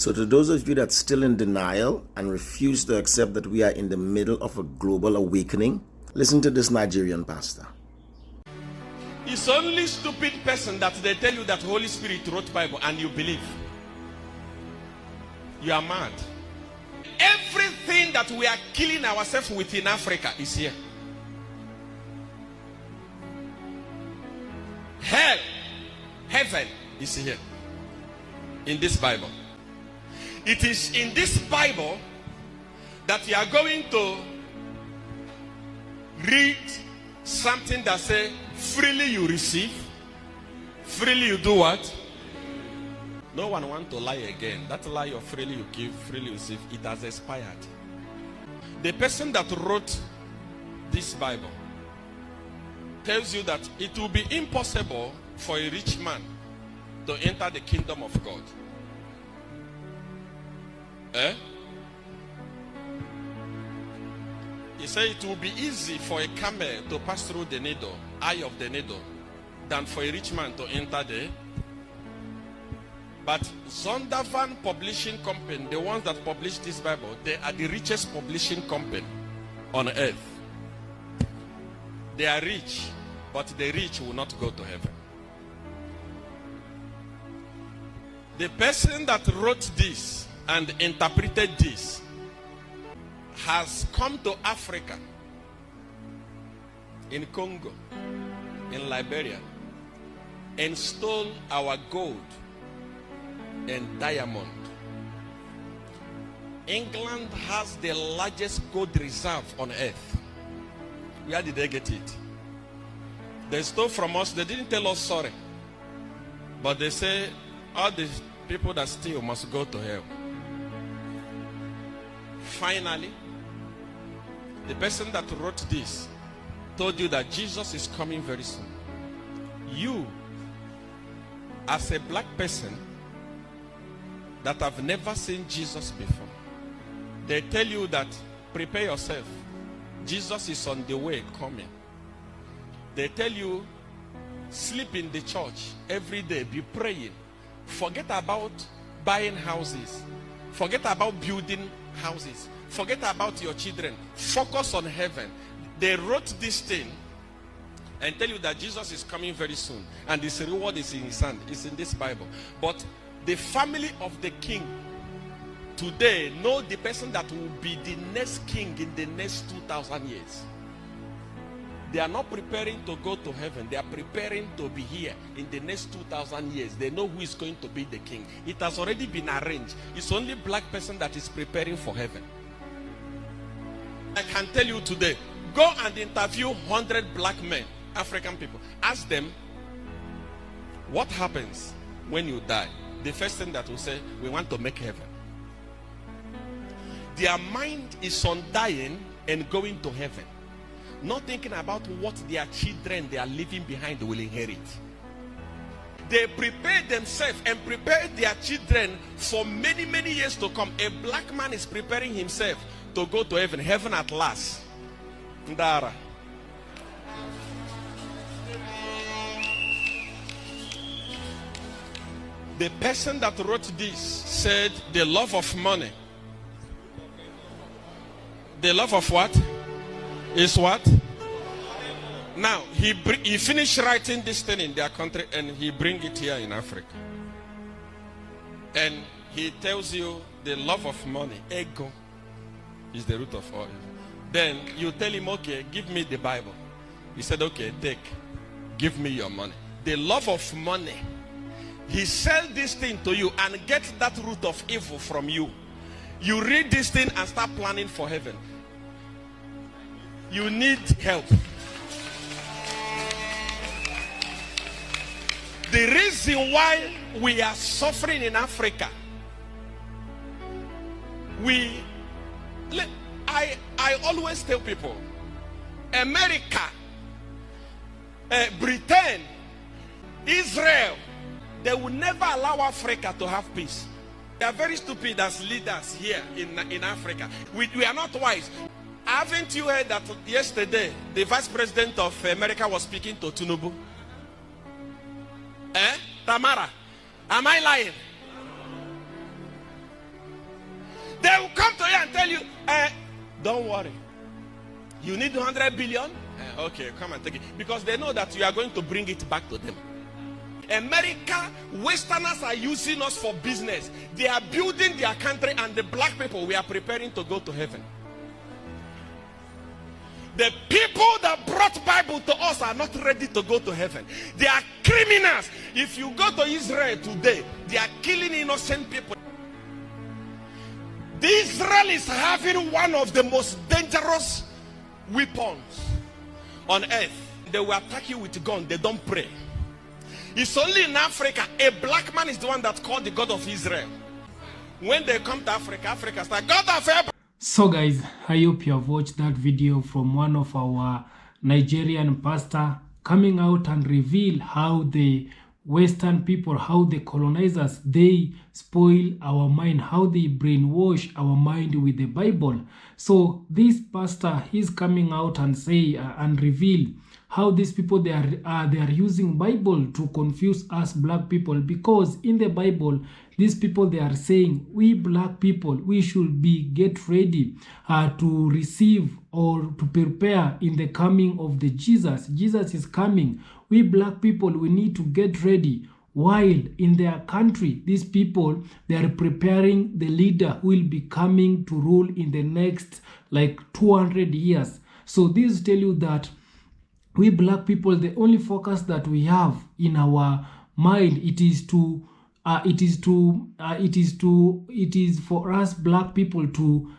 So to those of you that's still in denial and refuse to accept that we are in the middle of a global awakening, listen to this Nigerian pastor. It's only stupid person that they tell you that Holy Spirit wrote Bible and you believe. You are mad. Everything that we are killing ourselves with in Africa is here. Hell, heaven is here. In this Bible. It is in this Bible that you are going to read something that says, freely you receive, freely you do what? No one wants to lie again. That lie of freely you give, freely you receive, it has expired. The person that wrote this Bible tells you that it will be impossible for a rich man to enter the kingdom of God. He said it will be easy for a camel to pass through the needle, eye of the needle, than for a rich man to enter the. But Zondervan Publishing Company, the ones that publish this Bible, they are the richest publishing company on earth. They are rich, but the rich will not go to heaven. The person that wrote this and interpreted this has come to Africa, in Congo, in Liberia, and stole our gold and diamond. England has the largest gold reserve on earth. Where did they get it? They stole from us. They didn't tell us sorry, but they say all the people that steal must go to hell. Finally, the person that wrote this told you that Jesus is coming very soon. You, as a black person that have never seen Jesus before, they tell you that prepare yourself. Jesus is on the way coming. They tell you sleep in the church every day, be praying. Forget about buying houses. Forget about building houses. Forget about your children. Focus on heaven. They wrote this thing and tell you that Jesus is coming very soon. And his reward is in his hand. It's in this Bible. But the family of the king today know the person that will be the next king in the next 2,000 years. They are not preparing to go to heaven. They are preparing to be here in the next 2,000 years. They know who is going to be the king. It has already been arranged. It's only black person that is preparing for heaven. I can tell you today, go and interview 100 black men, African people. Ask them, what happens when you die? The first thing that will say, we want to make heaven. Their mind is on dying and going to heaven. Not thinking about what their children they are leaving behind will inherit. They prepare themselves and prepare their children for many, many years to come. A black man is preparing himself to go to heaven. Heaven at last. Ndara. The person that wrote this said the love of money. The love of what? Is what? Now, he finished writing this thing in their country and he bring it here in Africa. And he tells you the love of money, ego, is the root of all. Then you tell him, okay, give me the Bible. He said, okay, take, give me your money. The love of money. He sell this thing to you and get that root of evil from you. You read this thing and start planning for heaven. You need help. The reason why we are suffering in Africa, I always tell people, America, Britain, Israel, they will never allow Africa to have peace. They are very stupid as leaders here in Africa. We are not wise. Haven't you heard that yesterday the vice president of America was speaking to Tinubu? Tamara, am I lying? Don't worry. You need 100 billion? Okay, come and take it. Because they know that you are going to bring it back to them. America, Westerners are using us for business. They are building their country, and the black people, we are preparing to go to heaven. The people that brought Bible to us are not ready to go to heaven. They are criminals. If you go to Israel today, they are killing innocent people. Israel is having one of the most dangerous weapons on earth. They will attack you with a gun. They don't pray. It's only in Africa a black man is the one that called the God of Israel. When they come to Africa, Africa starts, God of Abraham. So guys, I hope you have watched that video from one of our Nigerian pastor coming out and reveal how the Western people, how the colonizers, they spoil our mind, how they brainwash our mind with the Bible. So this pastor, he's coming out and say and reveal how these people they are using Bible to confuse us black people, because in the Bible these people they are saying we black people we should be get ready to receive or to prepare in the coming of the Jesus. Jesus is coming. We black people we need to get ready. While in their country these people they are preparing the leader who will be coming to rule in the next like 200 years. So this tell you that we black people, the only focus that we have in our mind, it is for us black people to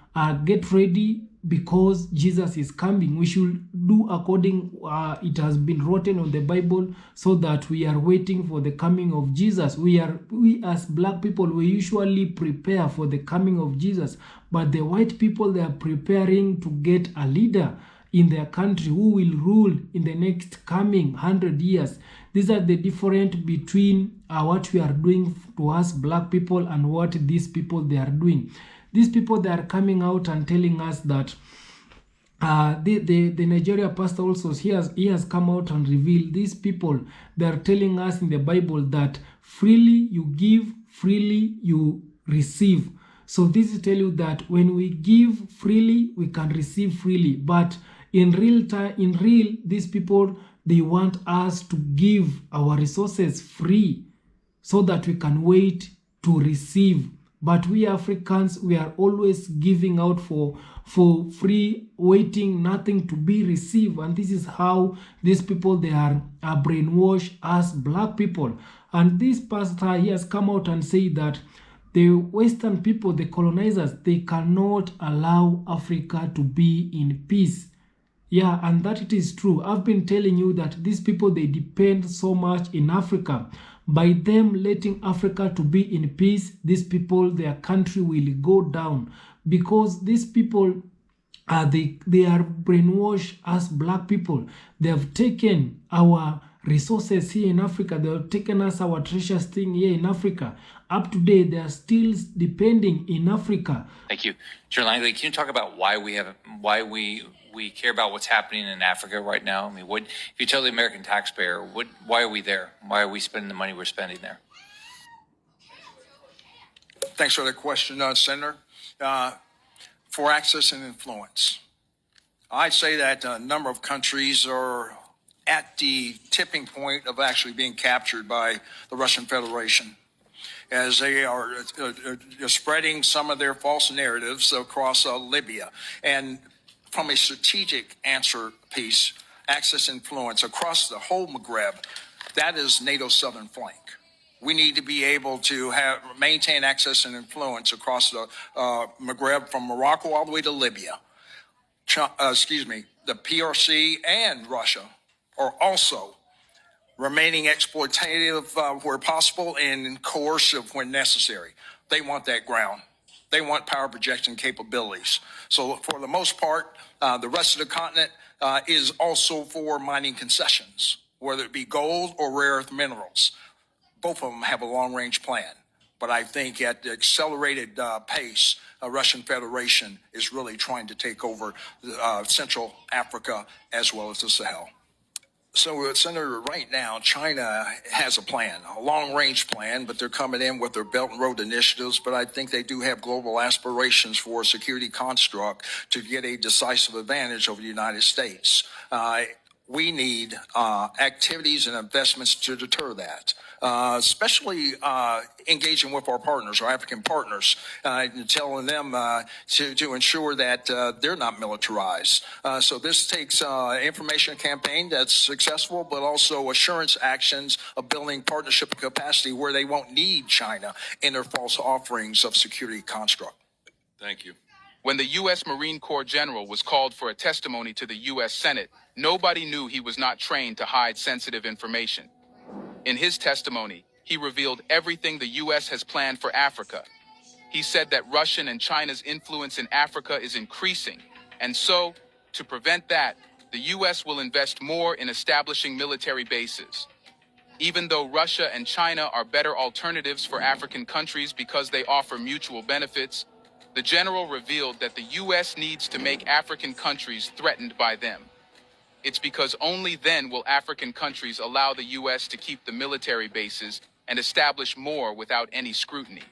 get ready because Jesus is coming. We should do according it has been written on the Bible, so that we are waiting for the coming of Jesus. We as black people we usually prepare for the coming of Jesus, but the white people they are preparing to get a leader in their country who will rule in the next coming 100 years. These are the difference between what we are doing to us black people and what these people they are doing. These people they are coming out and telling us that the Nigeria pastor also he has come out and revealed these people they are telling us in the Bible that freely you give, freely you receive. So this is tell you that when we give freely we can receive freely, but in real these people they want us to give our resources free so that we can wait to receive. But we Africans we are always giving out for free, waiting nothing to be received, and this is how these people they are brainwashed as black people. And this pastor he has come out and say that the Western people, the colonizers, they cannot allow Africa to be in peace. Yeah, and that it is true. I've been telling you that these people, they depend so much in Africa. By them letting Africa to be in peace, these people, their country will go down. Because these people, they are brainwashed as black people. They have taken our resources here in Africa. They have taken us our treasures thing here in Africa. Up to date, they are still depending in Africa. Thank you. Sure, Langley, can you talk about why we care about what's happening in Africa right now? I mean, if you tell the American taxpayer, why are we there? Why are we spending the money we're spending there? Thanks for the question, Senator. For access and influence, I'd say that a number of countries are at the tipping point of actually being captured by the Russian Federation, as they are spreading some of their false narratives across Libya. And from a strategic answer piece, access influence across the whole Maghreb, that is NATO's southern flank. We need to be able to maintain access and influence across the Maghreb from Morocco all the way to Libya. The PRC and Russia are also remaining exploitative where possible and coercive when necessary. They want that ground. They want power projection capabilities. So for the most part, the rest of the continent is also for mining concessions, whether it be gold or rare earth minerals. Both of them have a long-range plan. But I think at the accelerated pace, Russian Federation is really trying to take over Central Africa as well as the Sahel. So, Senator, right now, China has a plan, a long-range plan, but they're coming in with their Belt and Road initiatives. But I think they do have global aspirations for a security construct to get a decisive advantage over the United States. We need activities and investments to deter that, especially engaging with our partners, our African partners, and telling them to ensure that they're not militarized. So this takes information campaign that's successful, but also assurance actions of building partnership capacity where they won't need China in their false offerings of security construct. Thank you. When the U.S. Marine Corps General was called for a testimony to the U.S. Senate, nobody knew he was not trained to hide sensitive information. In his testimony, he revealed everything the U.S. has planned for Africa. He said that Russian and China's influence in Africa is increasing, and so, to prevent that, the U.S. will invest more in establishing military bases. Even though Russia and China are better alternatives for African countries because they offer mutual benefits, the general revealed that the U.S. needs to make African countries threatened by them. It's because only then will African countries allow the U.S. to keep the military bases and establish more without any scrutiny.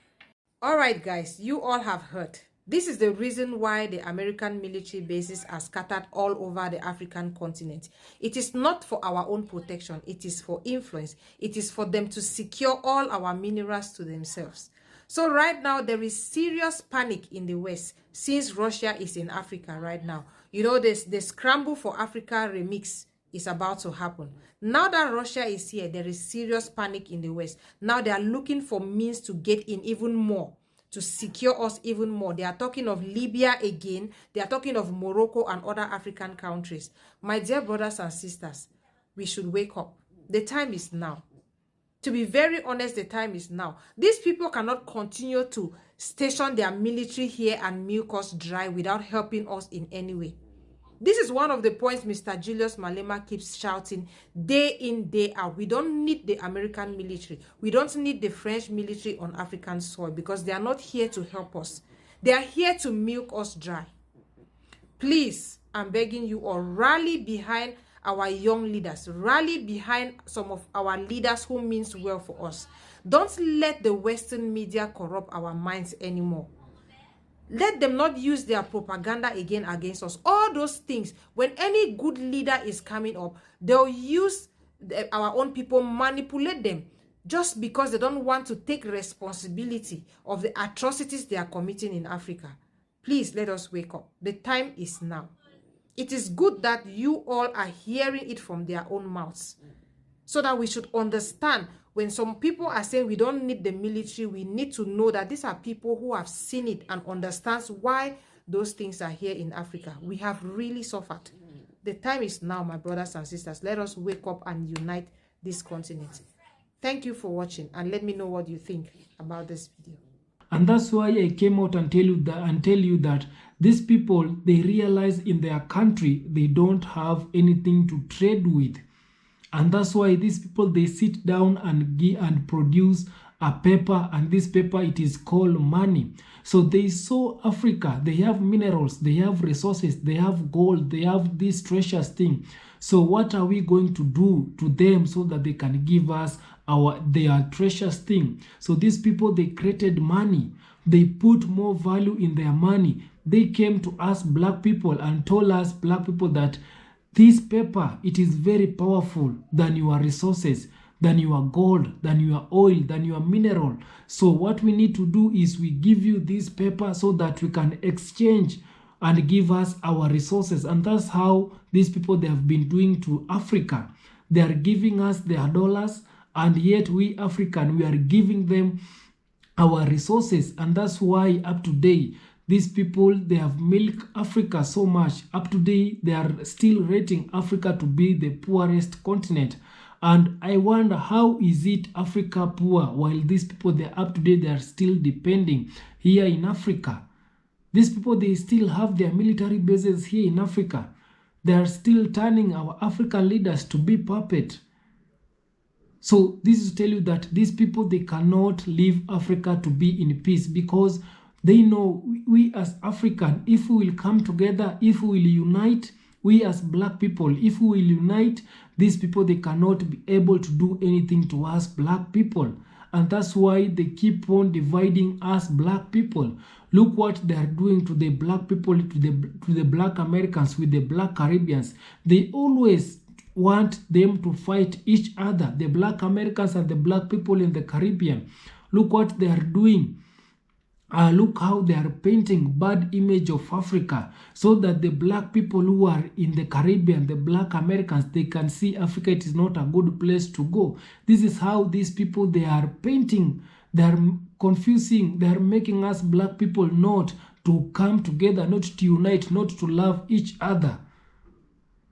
All right, guys, you all have heard. This is the reason why the American military bases are scattered all over the African continent. It is not for our own protection. It is for influence. It is for them to secure all our minerals to themselves. So right now, there is serious panic in the West since Russia is in Africa right now. You know, the Scramble for Africa remix is about to happen. Now that Russia is here, there is serious panic in the West. Now they are looking for means to get in even more, to secure us even more. They are talking of Libya again. They are talking of Morocco and other African countries. My dear brothers and sisters, we should wake up. The time is now. To be very honest, the time is now. These people cannot continue to station their military here and milk us dry without helping us in any way. This is one of the points Mr. Julius Malema keeps shouting day in, day out. We don't need the American military. We don't need the French military on African soil because they are not here to help us. They are here to milk us dry. Please, I'm begging you all, rally behind our young leaders. Rally behind some of our leaders who means well for us. Don't let the Western media corrupt our minds anymore. Let them not use their propaganda again against us. All those things, when any good leader is coming up, they'll use our own people, manipulate them, just because they don't want to take responsibility of the atrocities they are committing in Africa. Please let us wake up. The time is now. It is good that you all are hearing it from their own mouths, so that we should understand when some people are saying we don't need the military, we need to know that these are people who have seen it and understands why those things are here in Africa. We have really suffered. The time is now, my brothers and sisters. Let us wake up and unite this continent. Thank you for watching, and let me know what you think about this video. And that's why I came out and tell you that these people, they realize in their country they don't have anything to trade with. And that's why these people, they sit down and produce a paper, and this paper, it is called money. So they saw Africa, they have minerals, they have resources, they have gold, they have this precious thing. So what are we going to do to them so that they can give us their precious thing? So these people, they created money. They put more value in their money. They came to us black people and told us black people that this paper, it is very powerful than your resources, than your gold, than your oil, than your mineral. So what we need to do is we give you this paper so that we can exchange and give us our resources. And that's how these people, they have been doing to Africa. They are giving us their dollars, and yet we African, we are giving them our resources. And that's why up to date, these people, they have milked Africa so much. Up to date, they are still rating Africa to be the poorest continent. And I wonder, how is it Africa poor while these people, they are up to date, they are still depending here in Africa? These people, they still have their military bases here in Africa. They are still turning our African leaders to be puppets. So this is to tell you that these people, they cannot leave Africa to be in peace, because they know we as African, if we will come together, if we will unite, we as black people, if we will unite, these people, they cannot be able to do anything to us black people. And that's why they keep on dividing us black people. Look what they are doing to the black people, to the black Americans, with the black Caribbeans. They always want them to fight each other, the black Americans and the black people in the Caribbean. Look what they are doing. Look how they are painting bad image of Africa, so that the black people who are in the Caribbean, the black Americans, they can see Africa, it is not a good place to go. This is how these people, they are painting, they are confusing, they are making us black people not to come together, not to unite, not to love each other.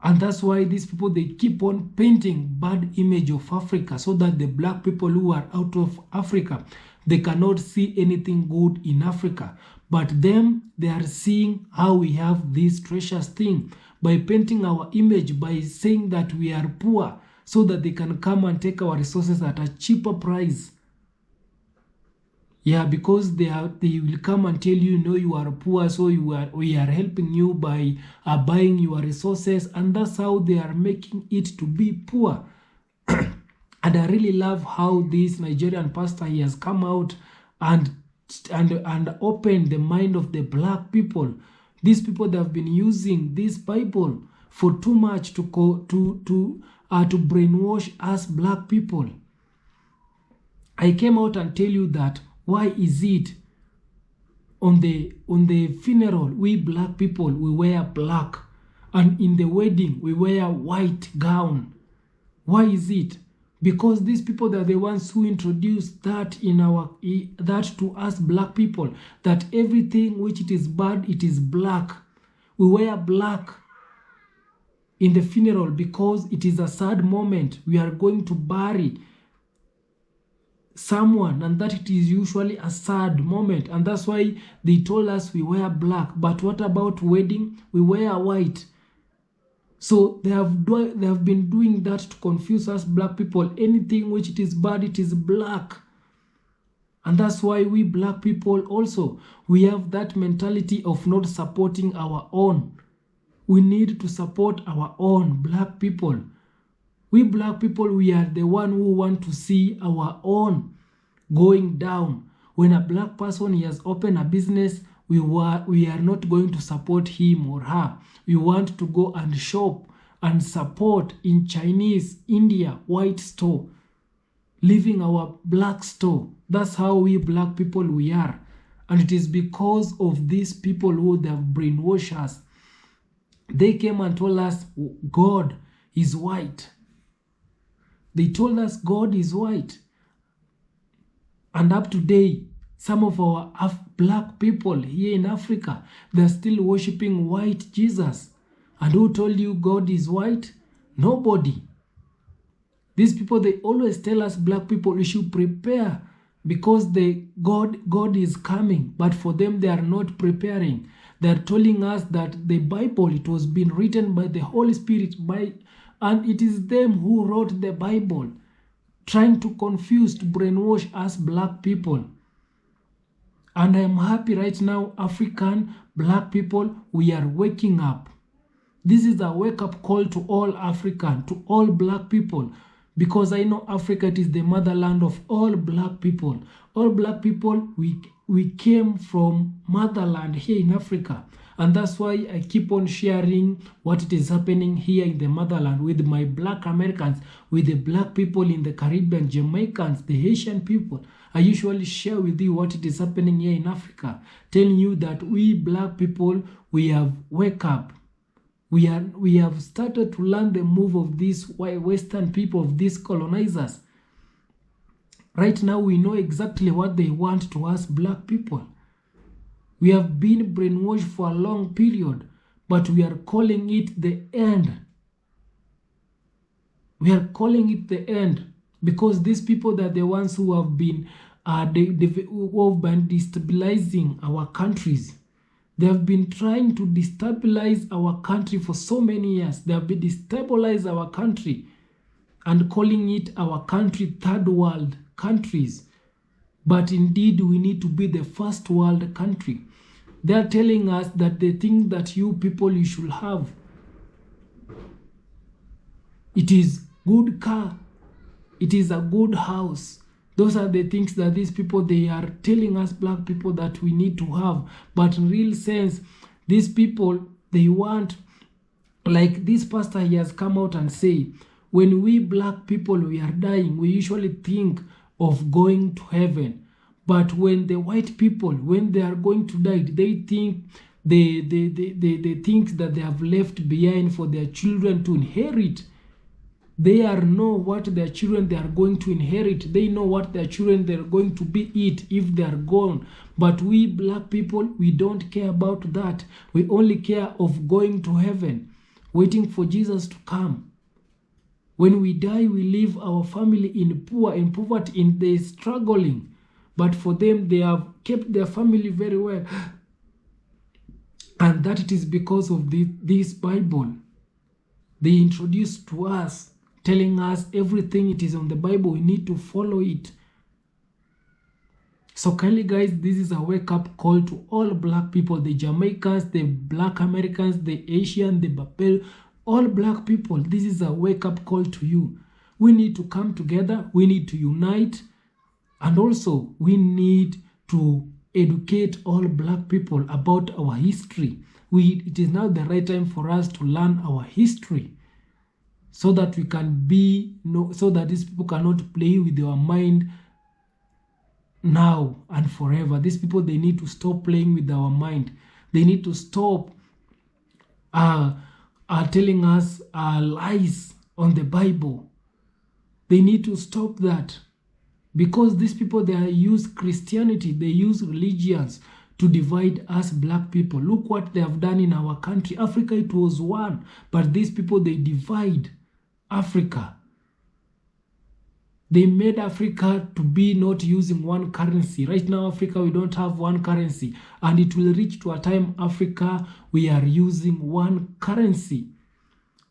And that's why these people, they keep on painting bad image of Africa, so that the black people who are out of Africa, they cannot see anything good in Africa. But them, they are seeing how we have this precious thing by painting our image, by saying that we are poor, so that they can come and take our resources at a cheaper price. Yeah, because they will come and tell you, no, you are poor, so we are helping you by buying your resources, and that's how they are making it to be poor. And I really love how this Nigerian pastor, he has come out and opened the mind of the black people. These people that have been using this Bible for too much to brainwash us black people. I came out and tell you that why is it on the funeral, we black people, we wear black, and in the wedding we wear white gown? Why is it? Because these people, they are the ones who introduced that to us black people, that everything which it is bad, it is black. We wear black in the funeral because it is a sad moment. We are going to bury someone, and that it is usually a sad moment, and that's why they told us we wear black. But what about wedding? We wear white. So they have been doing that to confuse us black people. Anything which it is bad, it is black. And that's why we black people also, we have that mentality of not supporting our own. We need to support our own black people. We black people, we are the one who want to see our own going down. When a black person, he has opened a business, we are not going to support him or her. We want to go and shop and support in Chinese, India, white store, leaving our black store. That's how we black people we are. And it is because of these people who they have brainwashed us. They came and told us God is white. They told us God is white. And up to today, some of our black people here in Africa, they're still worshiping white Jesus. And who told you God is white? Nobody. These people, they always tell us black people, we should prepare because God is coming. But for them, they are not preparing. They are telling us that the Bible, it was been written by the Holy Spirit, and it is them who wrote the Bible, trying to confuse, to brainwash us black people. And I am happy right now, African black people, we are waking up. This is a wake-up call to all African, to all black people, because I know Africa, it is the motherland of all black people. All black people, we came from motherland here in Africa. And that's why I keep on sharing what it is happening here in the motherland with my black Americans, with the black people in the Caribbean, Jamaicans, the Haitian people. I usually share with you what it is happening here in Africa, telling you that we black people, we have wake up. We have started to learn the move of these Western people, of these colonizers. Right now, we know exactly what they want to us black people. We have been brainwashed for a long period, but we are calling it the end. We are calling it the end because these people, they're the ones who have been destabilizing our countries. They have been trying to destabilize our country for so many years. They have been destabilizing our country and calling it our country third world countries. But indeed, we need to be the first world country. They are telling us that the thing that you people you should have, It is good car. It is a good house. Those are the things that these people, they are telling us black people that we need to have. But in real sense, these people, they want, like this pastor, he has come out and say, when we black people, we are dying, we usually think of going to heaven. But when the white people, when they are going to die, they think they think that they have left behind for their children to inherit. They know what their children they are going to inherit. They know what their children they are going to be eat if they are gone. But we black people, we don't care about that. We only care of going to heaven, waiting for Jesus to come. When we die, we leave our family in poverty, in the struggling. But for them, they have kept their family very well. And that it is because of this Bible. They introduced to us, telling us everything it is on the Bible. We need to follow it. So kindly guys, this is a wake-up call to all black people, the Jamaicans, the black Americans, the Asian, the Babel, all black people. This is a wake-up call to you. We need to come together. We need to unite. And also, we need to educate all black people about our history. It is now the right time for us to learn our history, so that we can so that these people cannot play with our mind now and forever. These people, they need to stop playing with our mind. They need to stop telling us lies on the Bible. They need to stop that, because these people, they use Christianity, they use religions to divide us black people. Look what they have done in our country. Africa, it was one, but these people, they divide Africa. They made Africa to be not using one currency. Right now, Africa, we don't have one currency. And it will reach to a time, Africa, we are using one currency.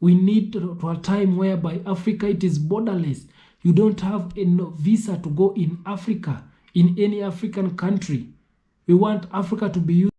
We need to a time whereby Africa, it is borderless. You don't have a visa to go in Africa, in any African country. We want Africa to be used